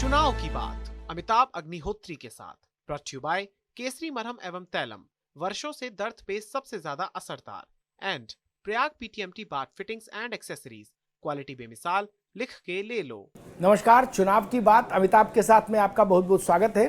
चुनाव की बात अमिताभ अग्निहोत्री के साथ ब्रॉट यू बाय केसरी मरहम एवं तैलम, वर्षों से दर्द पे सबसे ज्यादा असरदार and Prayag PTMT bath fittings and accessories, quality बेमिसाल, लिख के ले लो। नमस्कार, चुनाव की बात अमिताभ के साथ में आपका बहुत बहुत स्वागत है।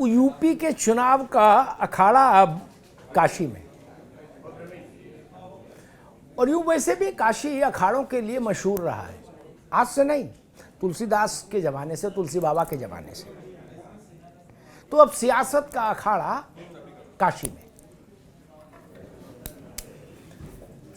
यूपी के चुनाव का अखाड़ा अब काशी में, और यूं वैसे भी काशी अखाड़ों के लिए मशहूर रहा है। आज से नहीं, तुलसीदास के जमाने से, तुलसी बाबा के जमाने से। तो अब सियासत का अखाड़ा काशी में।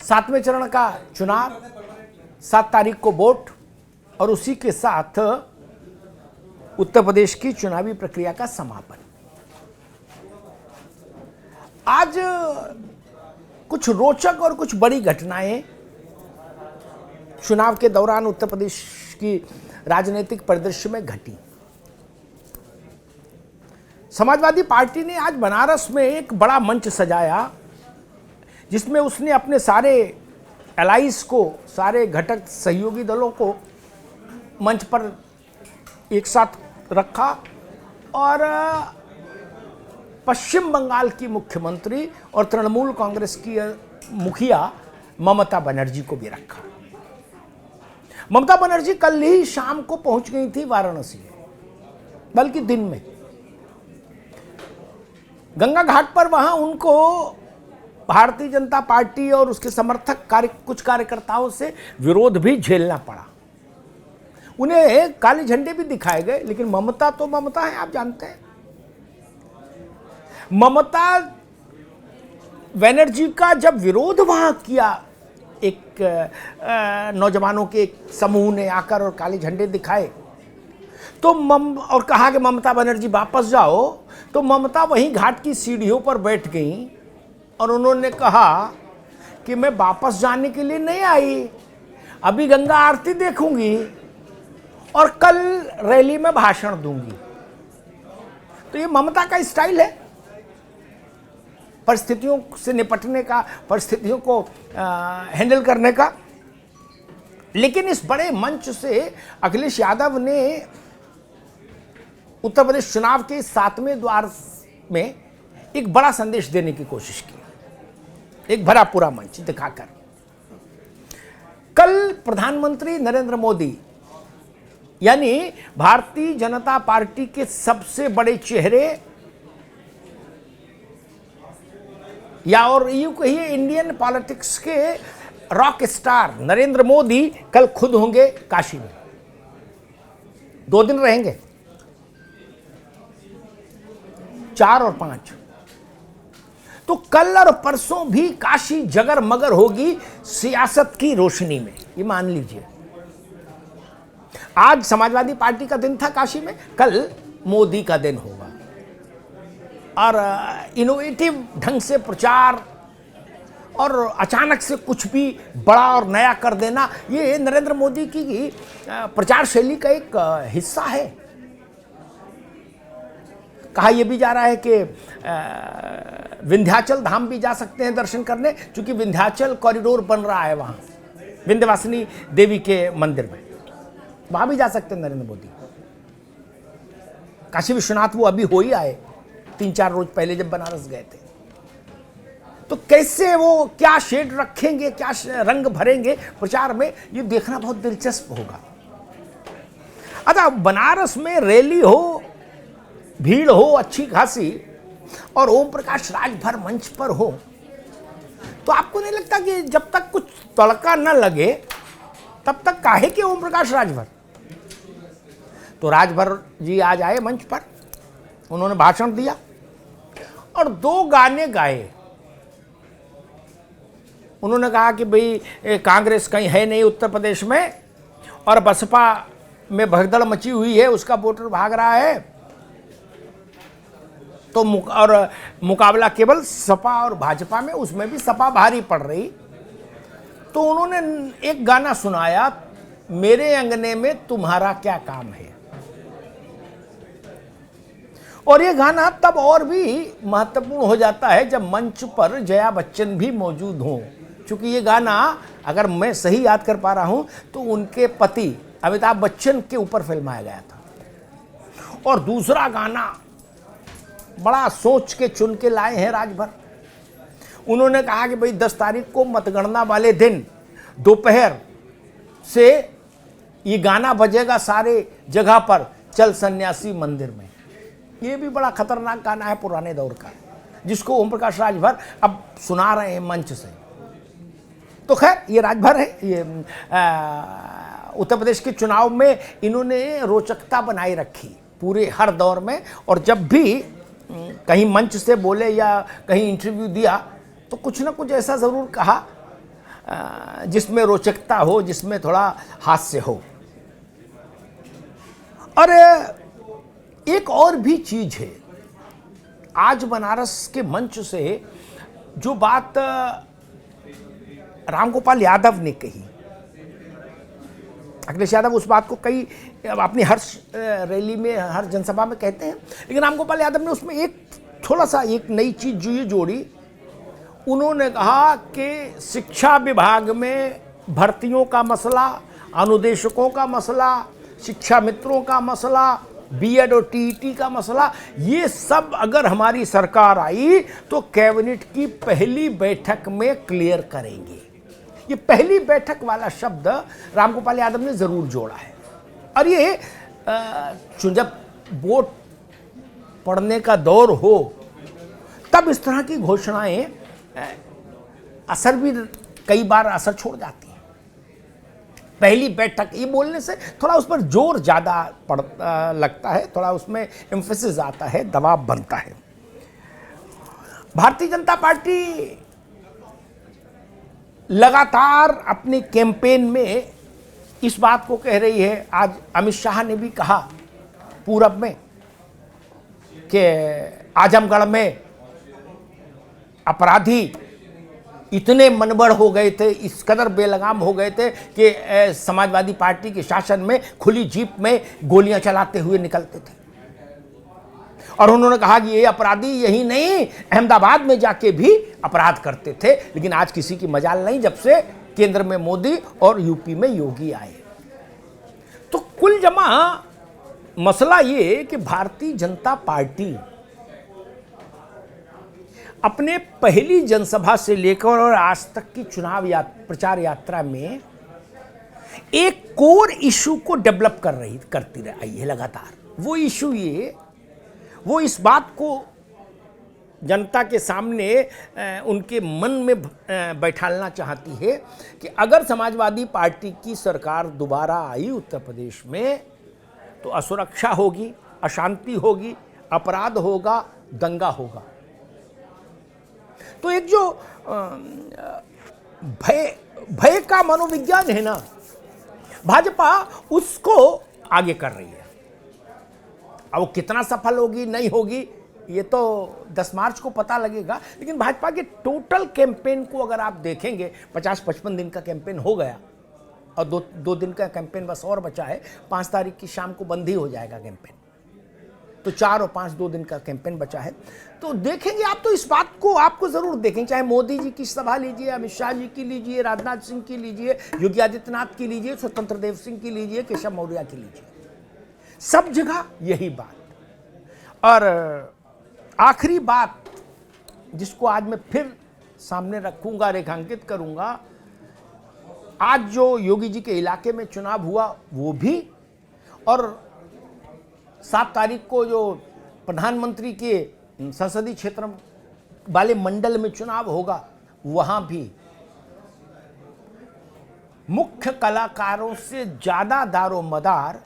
7वें चरण का चुनाव, 7 तारीख को वोट, और उसी के साथ उत्तर प्रदेश की चुनावी प्रक्रिया का समापन। आज कुछ रोचक और कुछ बड़ी घटनाएं चुनाव के दौरान उत्तर प्रदेश की राजनीतिक परिदृश्य में घटी। समाजवादी पार्टी ने आज बनारस में एक बड़ा मंच सजाया, जिसमें उसने अपने सारे एलाइज को, सारे घटक सहयोगी दलों को मंच पर एक साथ रखा और पश्चिम बंगाल की मुख्यमंत्री और तृणमूल कांग्रेस की मुखिया ममता बनर्जी को भी रखा। ममता बनर्जी कल ही शाम को पहुंच गई थी वाराणसी, बल्कि दिन में गंगा घाट पर। वहां उनको भारतीय जनता पार्टी और उसके समर्थक कुछ कार्यकर्ताओं से विरोध भी झेलना पड़ा। उन्हें काले झंडे भी दिखाए गए, लेकिन ममता तो ममता है, आप जानते हैं। ममता बनर्जी का जब विरोध वहां किया, एक नौजवानों के एक समूह ने आकर और काले झंडे दिखाए, तो और कहा कि ममता बनर्जी वापस जाओ, तो ममता वहीं घाट की सीढ़ियों पर बैठ गई और उन्होंने कहा कि मैं वापस जाने के लिए नहीं आई, अभी गंगा आरती देखूंगी और कल रैली में भाषण दूंगी। तो ये ममता का स्टाइल है परिस्थितियों से निपटने का, परिस्थितियों को हैंडल करने का। लेकिन इस बड़े मंच से अखिलेश यादव ने उत्तर प्रदेश चुनाव के 7वें द्वार में एक बड़ा संदेश देने की कोशिश की, एक भरा पूरा मंच दिखाकर। कल प्रधानमंत्री नरेंद्र मोदी, यानी भारतीय जनता पार्टी के सबसे बड़े चेहरे, या और यूं कहिए इंडियन पॉलिटिक्स के रॉक स्टार नरेंद्र मोदी कल खुद होंगे काशी में। 2 दिन रहेंगे, 4 और 5। तो कल और परसों भी काशी जगर मगर होगी सियासत की रोशनी में, ये मान लीजिए। आज समाजवादी पार्टी का दिन था काशी में, कल मोदी का दिन होगा। और इनोवेटिव ढंग से प्रचार और अचानक से कुछ भी बड़ा और नया कर देना, ये नरेंद्र मोदी की प्रचार शैली का एक हिस्सा है। कहा यह भी जा रहा है कि विंध्याचल धाम भी जा सकते हैं दर्शन करने, क्योंकि विंध्याचल कॉरिडोर बन रहा है वहां विंध्यवासिनी देवी के मंदिर में, वहां भी जा सकते हैं नरेंद्र मोदी। काशी विश्वनाथ वो अभी हो ही आए 3-4 रोज पहले जब बनारस गए थे। तो कैसे वो क्या शेड रखेंगे, क्या रंग भरेंगे प्रचार में, ये देखना बहुत दिलचस्प होगा। अच्छा, बनारस में रैली हो, भीड़ हो अच्छी खासी, और ओम प्रकाश राजभर मंच पर हो, तो आपको नहीं लगता कि जब तक कुछ तड़का न लगे तब तक काहे के ओम प्रकाश राजभर? तो राजभर जी आज आए मंच पर, उन्होंने भाषण दिया और 2 गाने गाए। उन्होंने कहा कि भाई कांग्रेस कहीं है नहीं उत्तर प्रदेश में, और बसपा में भगदड़ मची हुई है, उसका वोटर भाग रहा है, तो मुकाबला केवल सपा और भाजपा में, उसमें भी सपा भारी पड़ रही। तो उन्होंने एक गाना सुनाया, मेरे अंगने में तुम्हारा क्या काम है। और ये गाना तब और भी महत्वपूर्ण हो जाता है जब मंच पर जया बच्चन भी मौजूद हों, क्योंकि ये गाना, अगर मैं सही याद कर पा रहा हूं, तो उनके पति अमिताभ बच्चन के ऊपर फिल्माया गया था। और दूसरा गाना बड़ा सोच के चुन के लाए हैं राजभर। उन्होंने कहा कि भाई 10 तारीख को मतगणना वाले दिन दोपहर से ये गाना बजेगा सारे जगह पर, चल सन्यासी मंदिर में। ये भी बड़ा खतरनाक गाना है पुराने दौर का, जिसको ओम प्रकाश राजभर अब सुना रहे हैं मंच से। तो खैर ये राजभर है, ये उत्तर प्रदेश के चुनाव में इन्होंने रोचकता बनाई रखी पूरे हर दौर में। और जब भी कहीं मंच से बोले या कहीं इंटरव्यू दिया तो कुछ ना कुछ ऐसा ज़रूर कहा जिसमें रोचकता हो, जिसमें थोड़ा हास्य हो। और एक और भी चीज है, आज बनारस के मंच से जो बात रामगोपाल यादव ने कही, अखिलेश यादव उस बात को कई अपनी हर रैली में, हर जनसभा में कहते हैं, लेकिन रामगोपाल यादव ने उसमें एक थोड़ा सा एक नई चीज जो ये जोड़ी। उन्होंने कहा कि शिक्षा विभाग में भर्तियों का मसला, अनुदेशकों का मसला, शिक्षा मित्रों का मसला, बीएड और टीईटी का मसला, ये सब अगर हमारी सरकार आई तो कैबिनेट की पहली बैठक में क्लियर करेंगे। ये पहली बैठक वाला शब्द रामगोपाल यादव ने जरूर जोड़ा है। और ये जब वोट पड़ने का दौर हो तब इस तरह की घोषणाएं असर भी कई बार असर छोड़ जाती हैं। पहली बैठक ये बोलने से थोड़ा उस पर जोर ज़्यादा लगता है, थोड़ा उसमें एम्फेसिस आता है, दबाव बनता है। भारतीय जनता पार्टी लगातार अपने कैंपेन में इस बात को कह रही है। आज अमित शाह ने भी कहा पूरब में कि आजमगढ़ में अपराधी इतने मनबड़ हो गए थे, इस कदर बेलगाम हो गए थे कि समाजवादी पार्टी के शासन में खुली जीप में गोलियां चलाते हुए निकलते थे। और उन्होंने कहा कि ये अपराधी यही नहीं, अहमदाबाद में जाके भी अपराध करते थे, लेकिन आज किसी की मजाल नहीं जब से केंद्र में मोदी और यूपी में योगी आए। तो कुल जमा मसला ये कि भारतीय जनता पार्टी अपने पहली जनसभा से लेकर और आज तक की चुनाव प्रचार यात्रा में एक कोर इशू को डेवलप करती आई है लगातार। वो इशू ये, वो इस बात को जनता के सामने उनके मन में बैठालना चाहती है कि अगर समाजवादी पार्टी की सरकार दोबारा आई उत्तर प्रदेश में तो असुरक्षा होगी, अशांति होगी, अपराध होगा, दंगा होगा। तो एक जो भय का मनोविज्ञान है ना, भाजपा उसको आगे कर रही है। अब वो कितना सफल होगी नहीं होगी ये तो 10 मार्च को पता लगेगा, लेकिन भाजपा के टोटल कैंपेन को अगर आप देखेंगे, 50-55 दिन का कैंपेन हो गया और दो दिन का कैंपेन बस और बचा है। 5 तारीख की शाम को बंद ही हो जाएगा कैंपेन, तो 4 और 5 2 दिन का कैंपेन बचा है। तो देखेंगे आप, तो इस बात को आपको जरूर देखें, चाहे मोदी जी की सभा लीजिए, अमित शाह जी की लीजिए, राजनाथ सिंह की लीजिए, योगी आदित्यनाथ की लीजिए, स्वतंत्र देव सिंह की लीजिए, केशव मौर्य की लीजिए, सब जगह यही बात। और आखिरी बात जिसको आज मैं फिर सामने रखूंगा, रेखांकित करूंगा, आज जो योगी जी के इलाके में चुनाव हुआ वो भी, और 7 तारीख को जो प्रधानमंत्री के संसदीय क्षेत्र वाले मंडल में चुनाव होगा वहां भी मुख्य कलाकारों से ज्यादा दारोमदार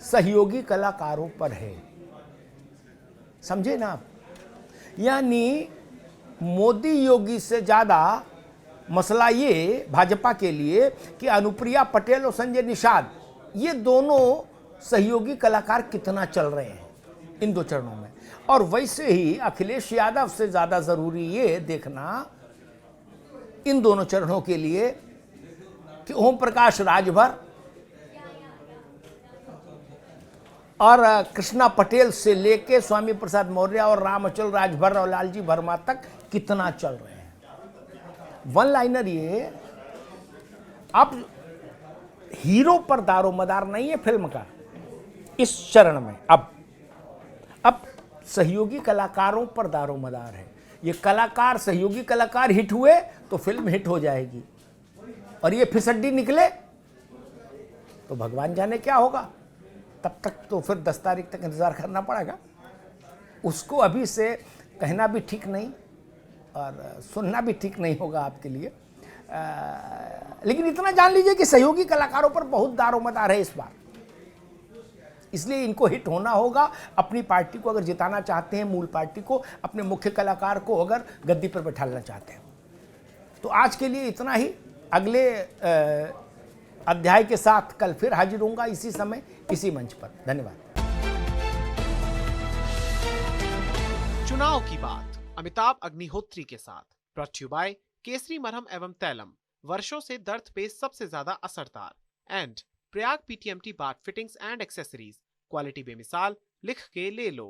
सहयोगी कलाकारों पर है। समझे ना आप? यानी मोदी योगी से ज्यादा मसला ये भाजपा के लिए कि अनुप्रिया पटेल और संजय निषाद ये दोनों सहयोगी कलाकार कितना चल रहे हैं इन 2 चरणों में। और वैसे ही अखिलेश यादव से ज्यादा जरूरी ये देखना इन दोनों चरणों के लिए कि ओम प्रकाश राजभर और कृष्णा पटेल से लेके स्वामी प्रसाद मौर्य और रामअचल राजभर और लालजी वर्मा तक कितना चल रहे हैं। वन लाइनर ये, आप हीरो पर दारोमदार नहीं है फिल्म का इस चरण में। अब सहयोगी कलाकारों पर दारोमदार है। ये कलाकार, सहयोगी कलाकार हिट हुए तो फिल्म हिट हो जाएगी, और ये फिसड्डी निकले तो भगवान जाने क्या होगा। तब तक तो फिर 10 तारीख तक इंतजार करना पड़ेगा। उसको अभी से कहना भी ठीक नहीं और सुनना भी ठीक नहीं होगा आपके लिए। लेकिन इतना जान लीजिए कि सहयोगी कलाकारों पर बहुत दारोमदार है इस बार, इसलिए इनको हिट होना होगा। अपनी पार्टी को अगर जिताना चाहते हैं, मूल पार्टी को, अपने मुख्य कलाकार को अगर गद्दी पर बैठाना चाहते हैं, तो आज के लिए इतना ही। अगले अध्याय के साथ कल फिर हाजिर होऊंगा इसी समय, इसी मंच पर। धन्यवाद। चुनाव की बात अमिताभ अग्निहोत्री के साथ, ब्रॉट यू बाय केसरी मरहम एवं तैलम, वर्षों से दर्द पे सबसे ज्यादा असरदार, and Prayag PTMT bath fittings and accessories, quality बेमिसाल, लिख के ले लो।